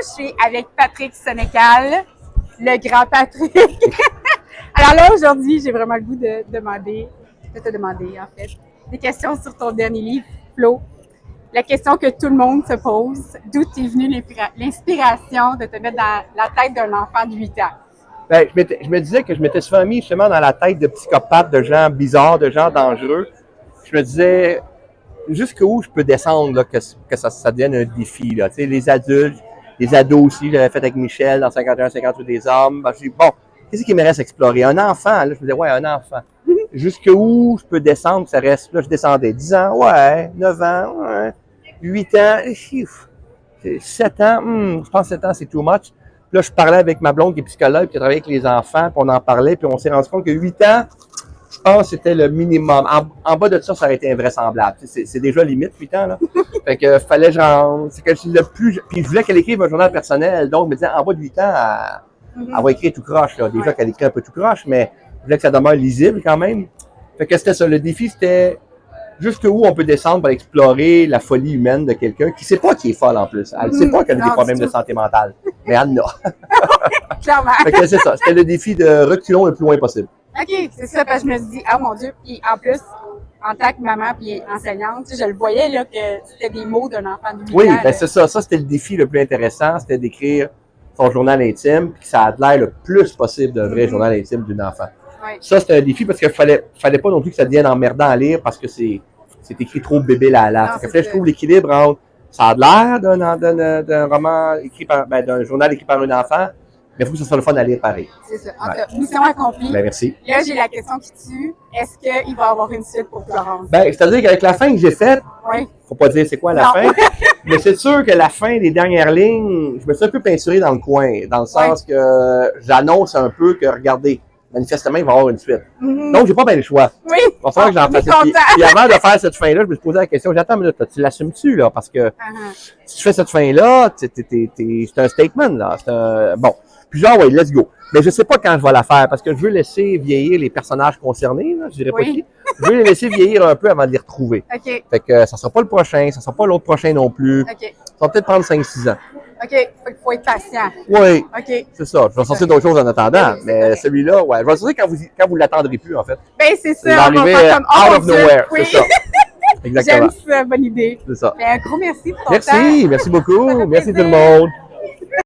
je suis avec Patrick Sénécal, le grand Patrick. Alors là, aujourd'hui, j'ai vraiment le goût de te demander, en fait, des questions sur ton dernier livre, Flo. La question que tout le monde se pose, d'où t'es venue l'inspiration de te mettre dans la tête d'un enfant de 8 ans? Ben, je me disais que je m'étais souvent mis justement dans la tête de psychopathes, de gens bizarres, de gens dangereux. Je me disais jusqu'où je peux descendre là, que ça devienne un défi. Là. Tu sais, les adultes, les ados aussi, j'avais fait avec Michel dans 51-58 des hommes. Ben, je dis, bon, qu'est-ce qui me reste à explorer? Un enfant, là, je me disais, ouais, un enfant. Jusqu'où je peux descendre, ça reste, là, je descendais 10 ans, ouais, 9 ans, ouais, 8 ans, 7 ans, je pense que 7 ans, c'est too much. Puis là, je parlais avec ma blonde qui est psychologue, qui a travaillé avec les enfants, puis on en parlait, puis on s'est rendu compte que 8 ans, je pense que c'était le minimum. En bas de ça aurait été invraisemblable. C'est déjà limite, 8 ans, là. Fait que fallait genre, c'est que le plus, puis je voulais qu'elle écrive un journal personnel, donc je me disais, en bas de 8 ans, elle va écrire tout croche, là. Déjà qu'elle écrit un peu tout croche, mais je voulais que ça demeure lisible quand même. Fait que c'était ça. Le défi, c'était jusqu'où on peut descendre pour explorer la folie humaine de quelqu'un qui sait pas qu'il est folle en plus. Elle sait pas qu'elle a des problèmes de santé mentale. Mais elle en a. Clairement. Fait que c'est ça. C'était le défi de reculons le plus loin possible. OK, c'est ça, parce que je me suis dit, oh mon Dieu, puis en plus, en tant que maman puis enseignante, tu sais, je le voyais là que c'était des mots d'un enfant de 8 ans. Oui, ben c'est ça. Ça, c'était le défi le plus intéressant, c'était d'écrire son journal intime, puis que ça a l'air le plus possible d'un vrai journal intime d'une enfant. Ouais. Ça, c'était un défi parce qu'il fallait pas non plus que ça devienne emmerdant à lire parce que c'est écrit trop bébé là. Fait que je trouve l'équilibre entre ça a l'air d'un roman écrit d'un journal écrit par un enfant, mais il faut que ça soit le fun à lire pareil. C'est ça. En tout cas, mission accomplie. Ben, merci. Là, j'ai la question qui tue. Est-ce qu'il va y avoir une suite pour Florence? Ben, c'est-à-dire qu'avec la fin que j'ai faite, faut pas dire c'est quoi la fin, mais c'est sûr que la fin des dernières lignes, je me suis un peu peinturé dans le coin, dans le sens que j'annonce un peu que, regardez, manifestement, il va y avoir une suite. Donc, j'ai pas bien le choix. Oui. Il va falloir que j'en fasse une. Puis avant de faire cette fin-là, je me suis posé la question, j'attends, mais là, tu l'assumes-tu, là? Parce que si tu fais cette fin-là, c'est un statement, là. Bon. Puis genre, ouais, let's go. Mais je sais pas quand je vais la faire, parce que je veux laisser vieillir les personnages concernés, là. Je dirais pas qui. Je veux les laisser vieillir un peu avant de les retrouver. OK. Fait que ça sera pas le prochain, ça sera pas l'autre prochain non plus. OK. Ça va peut-être prendre 5-6 ans. OK. Fait qu'il faut être patient. Oui. OK. C'est ça. Je vais sortir d'autres choses en attendant. Mais celui-là, ouais. Je vais le sortir quand vous l'attendrez plus, en fait. Ben, c'est ça. Il va arriver out of nowhere. Oui. C'est ça. Exactement. J'aime ça. Bonne idée. C'est ça. Ben, un gros merci pour ton temps. Merci beaucoup. Merci tout le monde.